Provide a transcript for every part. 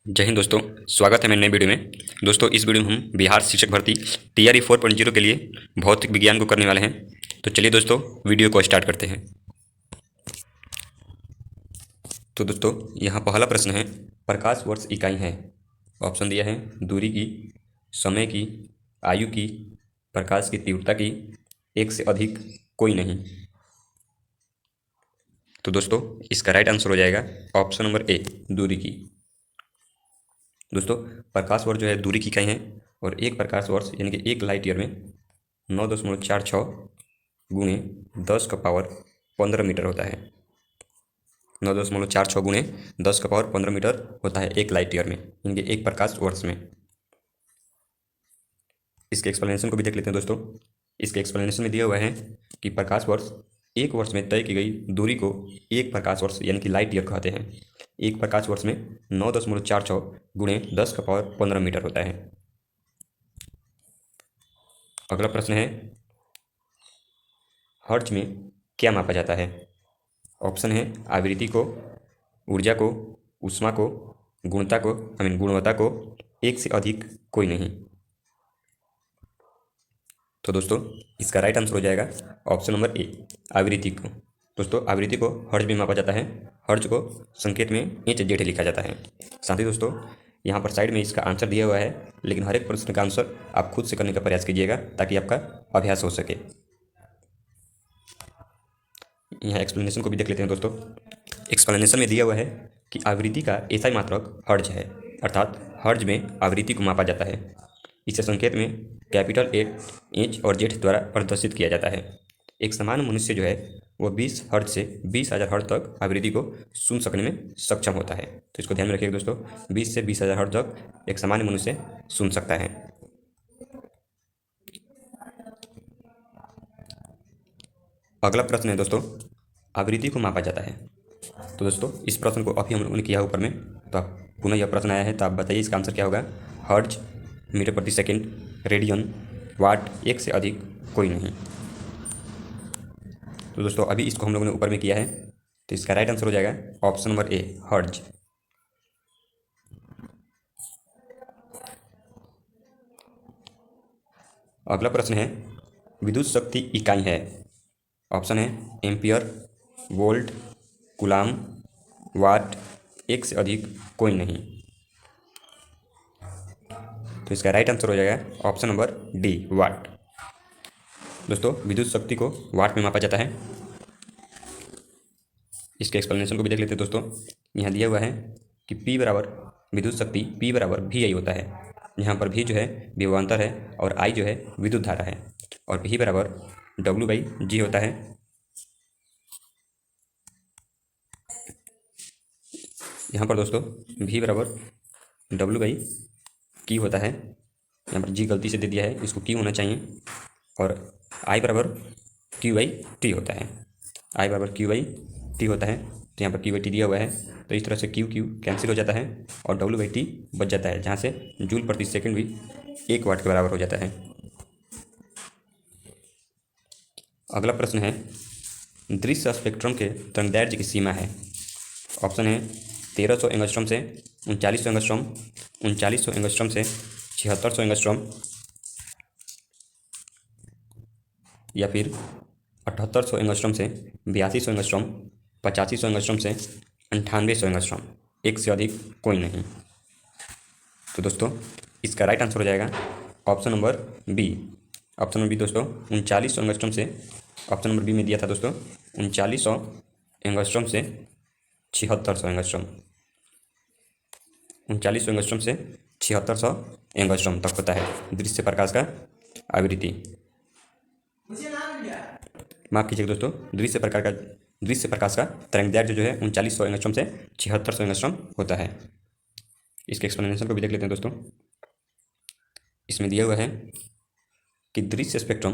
जय हिंद दोस्तों। स्वागत है मेरे नए वीडियो में। दोस्तों इस वीडियो में हम बिहार शिक्षक भर्ती टीआरई 4.0 के लिए भौतिक विज्ञान को करने वाले हैं। तो चलिए दोस्तों वीडियो को स्टार्ट करते हैं। तो दोस्तों यहाँ पहला प्रश्न है, प्रकाश वर्ष इकाई है। ऑप्शन दिया है दूरी की, समय की, आयु की, प्रकाश की तीव्रता की, एक से अधिक कोई नहीं। तो दोस्तों इसका राइट आंसर हो जाएगा ऑप्शन नंबर ए, दूरी की। दोस्तों प्रकाश वर्ष जो है दूरी की इकाई है और एक प्रकाश वर्ष यानी कि एक लाइट ईयर में 9.46 गुणे 10 का पावर 15 मीटर होता है। 9.46 गुणे 10 का पावर 15 मीटर होता है एक लाइट ईयर में, यानी कि एक प्रकाश वर्ष में। इसके एक्सप्लेनेशन को भी देख लेते हैं दोस्तों। इसके एक्सप्लेनेशन में दिया हुआ है कि प्रकाश वर्ष एक वर्ष में तय की गई दूरी को एक प्रकाश वर्ष यानी कि लाइट ईयर कहते हैं। एक प्रकाश वर्ष में 9.46 गुणे 10 का पावर 15 मीटर होता है। अगला प्रश्न है, हर्ट्ज में क्या मापा जाता है। ऑप्शन है आवृत्ति को, ऊर्जा को, ऊष्मा को, गुणवत्ता को, एक से अधिक कोई नहीं। तो दोस्तों इसका राइट आंसर हो जाएगा ऑप्शन नंबर ए, आवृत्ति को। दोस्तों आवृत्ति को हर्ट्ज में मापा जाता है। हर्ट्ज को संकेत में इंच जेड लिखा जाता है। साथ ही दोस्तों यहाँ पर साइड में इसका आंसर दिया हुआ है, लेकिन हर एक प्रश्न का आंसर आप खुद से करने का प्रयास कीजिएगा ताकि आपका अभ्यास हो सके। यहाँ एक्सप्लेनेशन को भी देख लेते हैं दोस्तों। एक्सप्लेनेशन में दिया हुआ है कि आवृत्ति का एसआई मात्रक हर्ट्ज है, अर्थात हर्ट्ज में आवृत्ति को मापा जाता है। इसे संकेत में कैपिटल ए, इंच और जेड द्वारा प्रदर्शित किया जाता है। एक सामान्य मनुष्य जो है वह 20 हर्ट्ज से 20,000 हर्ट्ज तक आवृत्ति को सुन सकने में सक्षम होता है। तो इसको ध्यान में रखिएगा दोस्तों, 20 से 20,000 हर्ट्ज तक एक सामान्य मनुष्य सुन सकता है। अगला प्रश्न है दोस्तों, आवृत्ति को मापा जाता है। तो दोस्तों इस प्रश्न को अभी हम लोगों ने किया ऊपर में, तो आप पुनः यह प्रश्न आया है, तो आप बताइए इसका आंसर क्या होगा। हर्ट्ज, मीटर प्रति सेकंड, रेडियन, वाट, एक से अधिक कोई नहीं। तो दोस्तों अभी इसको हम लोगों ने ऊपर में किया है, तो इसका राइट आंसर हो जाएगा ऑप्शन नंबर ए, हर्ट्ज। अगला प्रश्न है, विद्युत शक्ति इकाई है। ऑप्शन है एम्पियर, वोल्ट, कूलाम, वाट, एक से अधिक कोई नहीं। तो इसका राइट आंसर हो जाएगा ऑप्शन नंबर डी, वाट। दोस्तों विद्युत शक्ति को वाट में मापा जाता है। इसके एक्सप्लेनेशन को भी देख लेते हैं दोस्तों। यहाँ दिया हुआ है कि P बराबर विद्युत शक्ति P बराबर VI होता है। यहाँ पर V जो है विभवांतर है और I जो है विद्युत धारा है, और V बराबर W/G होता है। यहाँ पर दोस्तों V बराबर W/Q होता है। यहाँ पर G गलती से दे दिया है, इसको Q होना चाहिए, और I बराबर Q/T होता है। I बराबर Q/T होता है। तो यहाँ पर Q/T दिया हुआ है, तो इस तरह से Q कैंसिल हो जाता है और W/T बच जाता है, जहाँ से जूल प्रति सेकंड भी 1 वाट के बराबर हो जाता है। अगला प्रश्न है, दृश्य स्पेक्ट्रम के तरंगदैर्ध्य की सीमा है। ऑप्शन है 1300 एंगस्ट्रॉम से 3900 एंगस्ट्रॉम, 3900 एंगस्ट्रॉम से 7600 एंगस्ट्रॉम, या फिर 7800 एंगस्ट्रॉम से 8200 एंगस्ट्रॉम, 8500 एंगस्ट्रॉम से 9800 एंगस्ट्रॉम, एक से अधिक कोई नहीं। तो दोस्तों इसका राइट आंसर हो जाएगा option number B. Option number B दोस्तों 3900 एंगस्ट्रॉम से, ऑप्शन नंबर बी में दिया था दोस्तों 3900 एंगस्ट्रॉम से 7600 एंगस्ट्रॉम, 3900 एंगस्ट्रॉम से 7600 एंगस्ट्रॉम तक होता है दृश्य प्रकाश का आवृत्ति। माफ कीजिएगा दोस्तों, दृश्य प्रकाश का तरंगदैर्ध्य जो है 3900 एंगस्ट्रॉम से 7600 एंगस्ट्रॉम होता है। इसके एक्सप्लेनेशन को भी देख लेते हैं दोस्तों। इसमें दिया हुआ है कि दृश्य स्पेक्ट्रम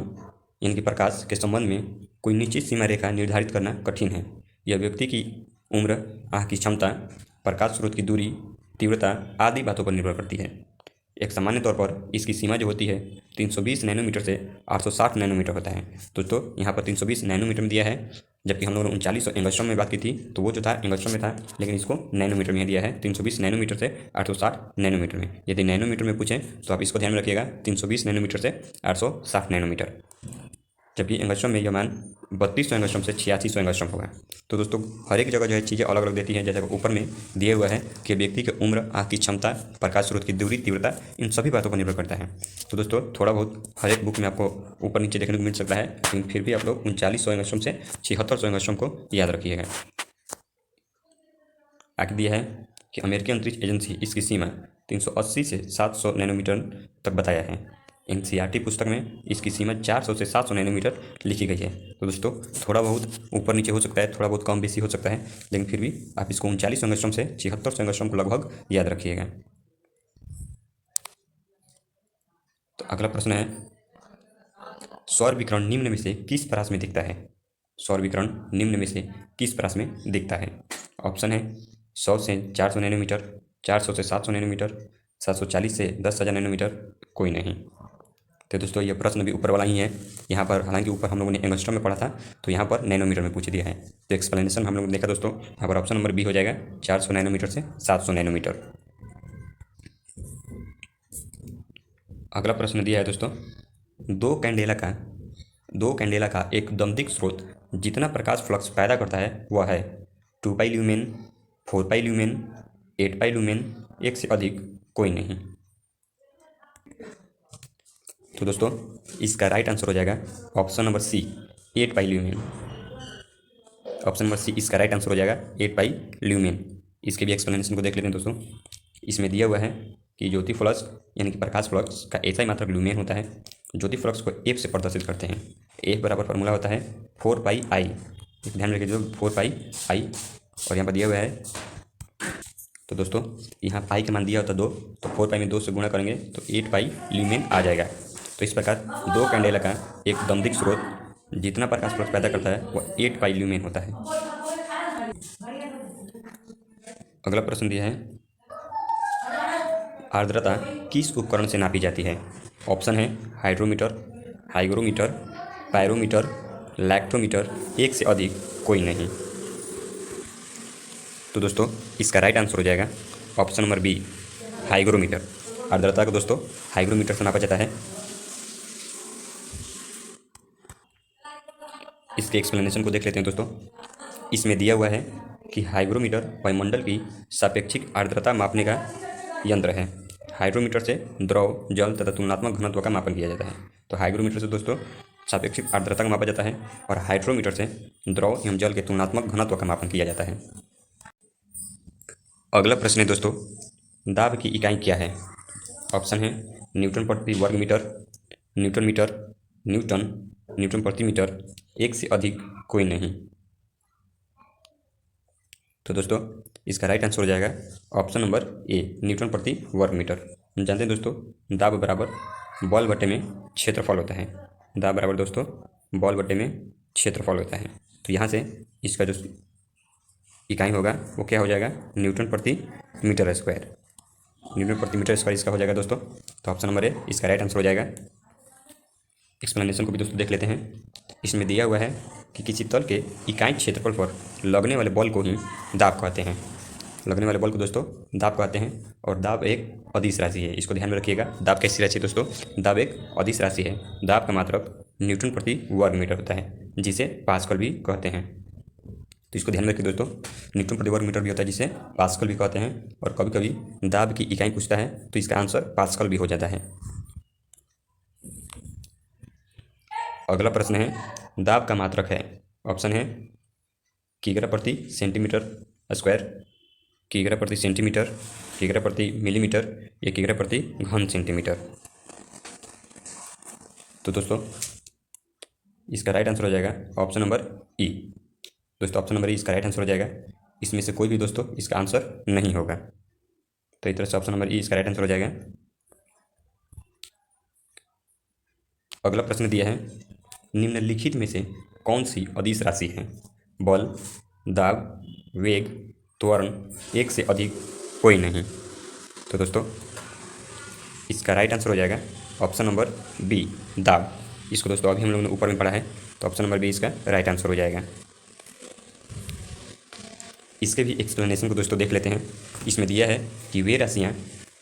यानी कि प्रकाश के संबंध में कोई निश्चित सीमा रेखा निर्धारित करना कठिन है। यह व्यक्ति की उम्र, आँख की क्षमता, प्रकाश स्रोत की दूरी, तीव्रता आदि बातों पर निर्भर करती है। एक सामान्य तौर पर इसकी सीमा जो होती है 320 नैनोमीटर से 860 नैनोमीटर होता है। दोस्तों यहाँ पर 320 नैनोमीटर में दिया है, जबकि हम लोगों ने 3900 एंगस्ट्रॉम में बात की थी, तो वो जो था एंगस्ट्रॉम में था, लेकिन इसको नैनोमीटर में दिया है 320 नैनोमीटर से 860 नैनोमीटर में। यदि नैनोमीटर में पूछें तो आप इसको ध्यान में रखिएगा, 320 नैनोमीटर से 860 नैनोमीटर, जबकि एंगस्ट्रॉम में यह मान 3200 एंगस्ट्रॉम से 8600 एंगस्ट्रॉम होगा। तो दोस्तों हर एक जगह जो है चीज़ें अलग अलग देती हैं, जैसे ऊपर में दिया हुआ है कि व्यक्ति की उम्र, आँख की क्षमता, प्रकाश स्रोत की दूरी, तीव्रता, इन सभी बातों पर निर्भर करता है। तो दोस्तों थोड़ा बहुत हर एक बुक में आपको ऊपर नीचे देखने को मिल सकता है, लेकिन फिर भी आप लोग 3900 एंगस्ट्रॉम से 7600 एंगस्ट्रॉम को याद रखिएगा। आगे दिया है कि अमेरिकी अंतरिक्ष एजेंसी इसकी सीमा 380 से 700 नैनोमीटर तक बताया है। एनसीईआरटी पुस्तक में इसकी सीमा 400 से 700 नैनोमीटर लिखी गई है। तो दोस्तों थोड़ा बहुत ऊपर नीचे हो सकता है, थोड़ा बहुत कम बेसी हो सकता है, लेकिन फिर भी आप इसको 3900 एंगस्ट्रॉम से 7600 एंगस्ट्रॉम को लगभग याद रखिएगा। तो अगला प्रश्न है, सौर विकिरण निम्न में से किस परास में दिखता है? सौर विकिरण निम्न में से किस परास में दिखता है? ऑप्शन है 100 से 400 नैनोमीटर, 400 से 700 नैनोमीटर, 740 से 10,000 नैनोमीटर, कोई नहीं। तो दोस्तों ये प्रश्न भी ऊपर वाला ही है। यहाँ पर हालांकि ऊपर हम लोगों ने एंगस्ट्रॉम में पढ़ा था, तो यहाँ पर नैनोमीटर में पूछ दिया है। तो एक्सप्लेनेशन हम लोगों ने देखा दोस्तों, यहाँ पर ऑप्शन नंबर बी हो जाएगा, 400 नैनोमीटर से 700 नैनोमीटर। अगला प्रश्न दिया है दोस्तों, दो कैंडेला का एक दमदिक स्रोत जितना प्रकाश फ्लक्स पैदा करता है वह है 2 पाई ल्यूमेन, 4 पाई ल्यूमेन, 8 पाई ल्यूमेन, एक से अधिक कोई नहीं। तो दोस्तों इसका राइट आंसर हो जाएगा ऑप्शन नंबर सी, 8 पाई ल्यूमेन। ऑप्शन नंबर सी इसका राइट आंसर हो जाएगा 8 पाई ल्यूमेन। इसके भी एक्सप्लेनेशन को देख लेते हैं दोस्तों। इसमें दिया हुआ है कि ज्योति फ्लक्स यानी कि प्रकाश फ्लक्स का ऐसा ही मात्रक ल्यूमेन होता है। ज्योति फ्लक्स को एफ से प्रदर्शित करते हैं। एफ बराबर फार्मूला होता है 4 पाई आई, ध्यान रखिए जो 4 पाई आई, और यहाँ पर दिया हुआ है। तो दोस्तों यहाँ पाई का मान दिया होता है 2, तो 4 पाई में 2 से गुणा करेंगे तो 8 पाई ल्यूमेन आ जाएगा। तो इस प्रकार दो कैंडेला का एक दमदिक स्रोत जितना प्रकाश फ्लक्स पैदा करता है वह 8 पाई ल्यूमेन होता है। अगला प्रश्न दिया है, आर्द्रता किस उपकरण से नापी जाती है? ऑप्शन है हाइड्रोमीटर, हाइग्रोमीटर, पायरोमीटर, लैक्टोमीटर, एक से अधिक कोई नहीं। तो दोस्तों इसका राइट आंसर हो जाएगा ऑप्शन नंबर बी, हाइग्रोमीटर। आर्द्रता को दोस्तों हाइग्रोमीटर से नापा जाता है। इसके एक्सप्लेनेशन को देख लेते हैं दोस्तों। इसमें दिया हुआ है कि हाइग्रोमीटर वायुमंडल की सापेक्षिक आर्द्रता मापने का यंत्र है। हाइड्रोमीटर से द्रव, जल तथा तुलनात्मक घनत्व का मापन किया जाता है। तो हाइग्रोमीटर से दोस्तों सापेक्षिक आर्द्रता का मापा जाता है और हाइड्रोमीटर से द्रव एवं जल के तुलनात्मक घनत्व का मापन किया जाता है। अगला प्रश्न है दोस्तों, दाब की इकाई क्या है? ऑप्शन है न्यूटन प्रति वर्ग metre, newton metre, newton, newton प्रति मीटर, एक से अधिक कोई नहीं। तो दोस्तों इसका राइट आंसर हो जाएगा ऑप्शन नंबर ए, न्यूटन प्रति वर्ग मीटर। हम जानते हैं दोस्तों दाब बराबर बल बटे में क्षेत्रफल होता है। दाब बराबर दोस्तों बल बटे में क्षेत्रफल होता है। तो यहाँ से इसका जो इकाई होगा वो क्या हो जाएगा, न्यूटन प्रति मीटर स्क्वायर। न्यूटन प्रति मीटर स्क्वायर इसका हो जाएगा दोस्तों। तो ऑप्शन नंबर ए इसका राइट आंसर हो जाएगा। एक्सप्लेनेशन को भी दोस्तों देख लेते हैं। इसमें दिया हुआ है कि किसी तल के इकाई क्षेत्रफल पर लगने वाले बल को ही दाब कहते हैं। लगने वाले बल को दोस्तों दाब कहते हैं, और दाब एक अदिश राशि है। इसको ध्यान में रखिएगा। दाब कैसी राशि है दोस्तों? दाब एक अदिश राशि है। दाब का मात्रक न्यूटन प्रति वर्ग मीटर होता है, जिसे पास्कल भी कहते हैं। तो इसको ध्यान में रखिए दोस्तों, न्यूटन प्रति वर्ग मीटर भी होता है जिसे पास्कल भी कहते हैं, और कभी कभी दाब की इकाई पूछता है तो इसका आंसर पास्कल भी हो जाता है। अगला प्रश्न है, दाब का मात्रक है। ऑप्शन है किग्रा प्रति सेंटीमीटर स्क्वायर, किग्रा प्रति सेंटीमीटर, किग्रा प्रति मिलीमीटर, या किग्रा प्रति घन सेंटीमीटर। तो दोस्तों इसका राइट आंसर हो जाएगा ऑप्शन नंबर ई। दोस्तों ऑप्शन नंबर ई इसका राइट आंसर हो जाएगा। इसमें से कोई भी दोस्तों इसका आंसर नहीं होगा। तो इस तरह से ऑप्शन नंबर ई इसका राइट आंसर हो जाएगा। अगला प्रश्न दिया है, निम्नलिखित में से कौन सी अदिश राशि है? बल, दाब, वेग, त्वरण, एक से अधिक कोई नहीं। तो दोस्तों इसका राइट आंसर हो जाएगा ऑप्शन नंबर बी, दाब। इसको दोस्तों अभी हम लोगों ने ऊपर में पढ़ा है, तो ऑप्शन नंबर बी इसका राइट आंसर हो जाएगा। इसके भी एक्सप्लेनेशन को दोस्तों देख लेते हैं। इसमें दिया है कि वे राशियाँ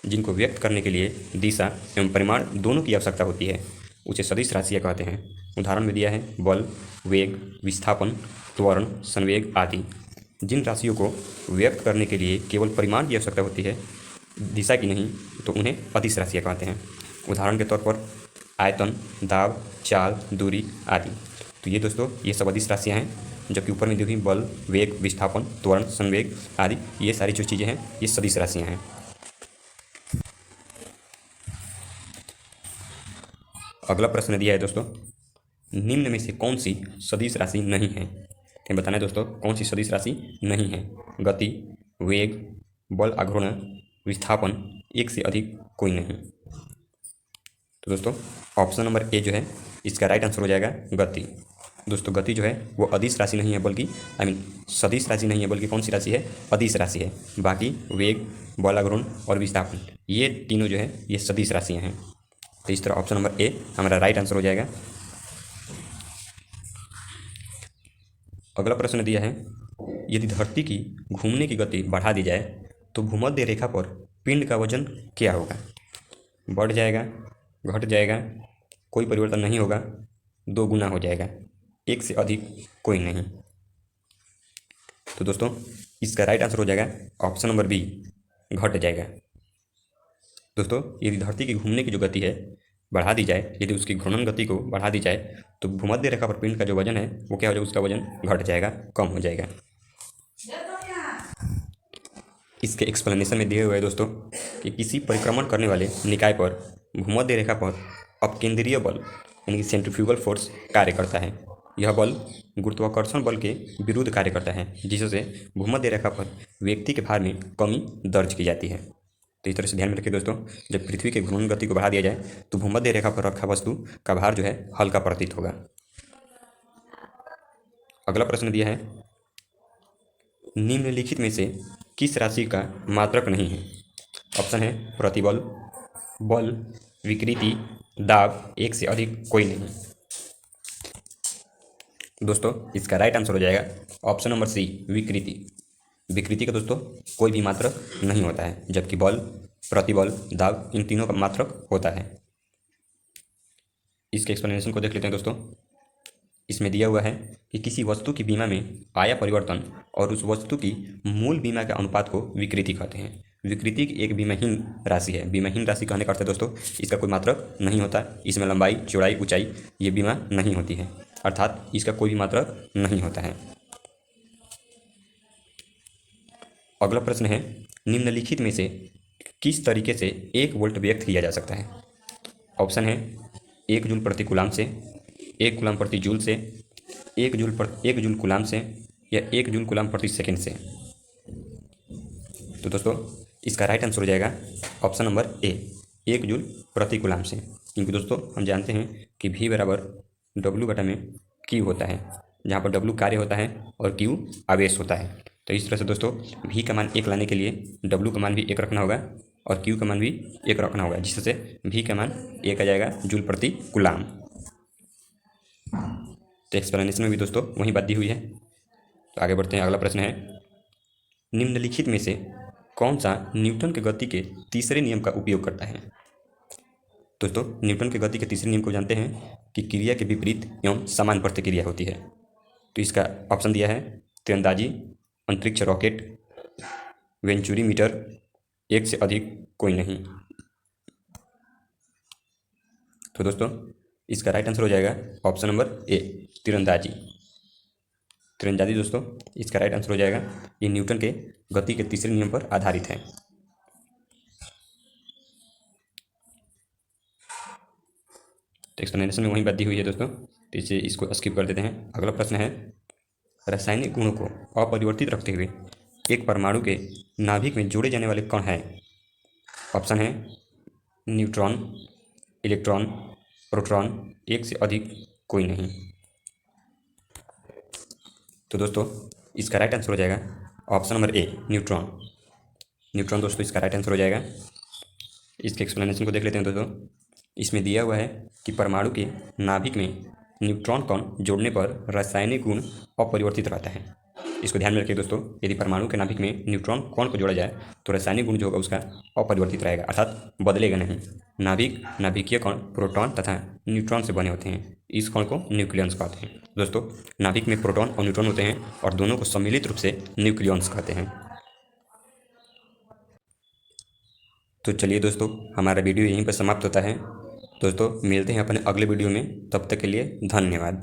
जिनको व्यक्त करने के लिए दिशा एवं परिमाण दोनों की आवश्यकता होती है उसे सदिश राशियाँ कहते हैं। उदाहरण में दिया है बल, वेग, विस्थापन, त्वरण, संवेग आदि। जिन राशियों को व्यक्त करने के लिए केवल परिमाण की आवश्यकता होती है, दिशा की नहीं, तो उन्हें अदिश राशियाँ कहते हैं। उदाहरण के तौर पर आयतन, दाब, चाल, दूरी आदि। तो ये दोस्तों ये सब अदिश राशियाँ हैं, जबकि ऊपर में दी हुई बल, वेग, विस्थापन, त्वरण, संवेग आदि ये सारी जो चीज़ें हैं ये सदिश राशियाँ हैं। अगला प्रश्न दिया है दोस्तों, निम्न में से कौन सी सदिश राशि नहीं है? तो बताना है दोस्तों कौन सी सदिश राशि नहीं है। गति, वेग, बल आघूर्ण, विस्थापन, एक से अधिक कोई नहीं। तो दोस्तों ऑप्शन नंबर ए जो है इसका राइट आंसर हो जाएगा गति। दोस्तों गति जो है वो अदिश राशि नहीं है, बल्कि सदिश राशि नहीं है, बल्कि कौन सी राशि है? अदिश राशि है। बाकी वेग, बल आघूर्ण और विस्थापन ये तीनों जो है ये सदिश राशियाँ हैं। तो इस तरह ऑप्शन नंबर ए हमारा राइट आंसर हो जाएगा। अगला प्रश्न दिया है, यदि धरती की घूमने की गति बढ़ा दी जाए तो भूमध्य रेखा पर पिंड का वजन क्या होगा? बढ़ जाएगा, घट जाएगा, कोई परिवर्तन नहीं होगा, दो गुना हो जाएगा, एक से अधिक कोई नहीं। तो दोस्तों इसका राइट आंसर हो जाएगा ऑप्शन नंबर बी, घट जाएगा। दोस्तों यदि धरती की घूमने की जो गति है बढ़ा दी जाए, यदि उसकी घूर्णन गति को बढ़ा दी जाए तो भूमध्य रेखा पर पिंड का जो वजन है वो क्या हो जाएगा? उसका वजन घट जाएगा, कम हो जाएगा। इसके एक्सप्लेनेशन में दिए हुए है दोस्तों कि किसी परिक्रमण करने वाले निकाय पर भूमध्य रेखा पर अपकेंद्रीय बल यानी कि सेंट्रीफ्यूगल फोर्स कार्य करता है। यह बल गुरुत्वाकर्षण बल के विरुद्ध कार्य करता है, जिससे भूमध्य रेखा पर व्यक्ति के भार में कमी दर्ज की जाती है। तो इस तरह से ध्यान में रखिए दोस्तों, जब पृथ्वी के घूर्णन गति को बढ़ा दिया जाए तो भूमध्य रेखा पर रखा वस्तु का भार जो है हल्का प्रतीत होगा। अगला प्रश्न दिया है, निम्नलिखित में से किस राशि का मात्रक नहीं है? ऑप्शन है प्रतिबल, बल, विकृति, दाब, एक से अधिक कोई नहीं। दोस्तों इसका राइट आंसर हो जाएगा ऑप्शन नंबर सी, विकृति। विकृति का दोस्तों कोई भी मात्रक नहीं होता है, जबकि बल, प्रतिबल, दाब इन तीनों का मात्रक होता है। इसके एक्सप्लेनेशन को देख लेते हैं दोस्तों। इसमें दिया हुआ है कि किसी वस्तु की बीमा में आया परिवर्तन और उस वस्तु की मूल बीमा के अनुपात को विकृति कहते हैं। विकृति एक बीमाहीन राशि है। बीमाहीन राशि कहने का अर्थ है दोस्तों इसका कोई मात्रक नहीं होता, इसमें लंबाई, चौड़ाई, ऊंचाई ये बीमा नहीं होती है, अर्थात इसका कोई भी मात्रक नहीं होता है। अगला प्रश्न है, निम्नलिखित में से किस तरीके से 1 वोल्ट व्यक्त किया जा सकता है? ऑप्शन है 1 जूल प्रति कूलाम से, 1 कूलाम प्रति जूल से, 1 जूल कूलाम से या 1 जूल कूलाम प्रति सेकंड से। तो दोस्तों इसका राइट आंसर हो जाएगा ऑप्शन नंबर ए, 1 जूल प्रति कूलाम से। क्योंकि दोस्तों हम जानते हैं कि V बराबर W/Q होता है, जहाँ पर W कार्य होता है और Q आवेश होता है। तो इस तरह से दोस्तों V का मान 1 लाने के लिए W का मान भी 1 रखना होगा और Q का मान भी 1 रखना होगा, जिससे V का मान 1 आ जाएगा जूल प्रति कूलाम। तो एक्सप्लेनेशन में भी दोस्तों वही बात दी हुई है। तो आगे बढ़ते हैं। अगला प्रश्न है, निम्नलिखित में से कौन सा न्यूटन के गति के तीसरे नियम का उपयोग करता है? दोस्तों न्यूटन के गति के तीसरे नियम को जानते हैं कि क्रिया के विपरीत एवं समान प्रतिक्रिया होती है। तो इसका ऑप्शन दिया है तीरंदाजी, अंतरिक्ष रॉकेट, वेंचुरी मीटर, एक से अधिक कोई नहीं। तो दोस्तों इसका राइट आंसर हो जाएगा ऑप्शन नंबर ए, तीरंदाजी। तीरंदाजी दोस्तों इसका राइट आंसर हो जाएगा। ये न्यूटन के गति के तीसरे नियम पर आधारित है। तो एक्सप्लेनेशन में वही बात दी हुई है दोस्तों, तो इसे इसको स्किप कर देते हैं। अगला प्रश्न है, रासायनिक गुणों को अपरिवर्तित रखते हुए एक परमाणु के नाभिक में जोड़े जाने वाले कण हैं। ऑप्शन है न्यूट्रॉन, इलेक्ट्रॉन, प्रोटॉन, एक से अधिक कोई नहीं। तो दोस्तों इसका राइट आंसर हो जाएगा option number A, neutron. Neutron दोस्तों इसका राइट आंसर हो जाएगा। इसके एक्सप्लेनेशन को देख लेते हैं दोस्तों। इसमें दिया हुआ है कि परमाणु के नाभिक में न्यूट्रॉन कण जोड़ने पर रासायनिक गुण अपरिवर्तित रहता है। इसको ध्यान में रखिए दोस्तों, यदि परमाणु के नाभिक में न्यूट्रॉन कण को जोड़ा जाए तो रासायनिक गुण जो होगा उसका अपरिवर्तित रहेगा, अर्थात बदलेगा नहीं। नाभिक नाभिकीय कण प्रोटॉन तथा न्यूट्रॉन से बने होते हैं। इस कण को न्यूक्लियस कहते हैं। दोस्तों, नाभिक में प्रोटॉन और न्यूट्रॉन होते हैं और दोनों को सम्मिलित रूप से न्यूक्लियस कहते हैं। तो चलिए दोस्तों, हमारा वीडियो यहीं पर समाप्त होता है। दोस्तों, मिलते हैं अपने अगले वीडियो में, तब तक के लिए धन्यवाद।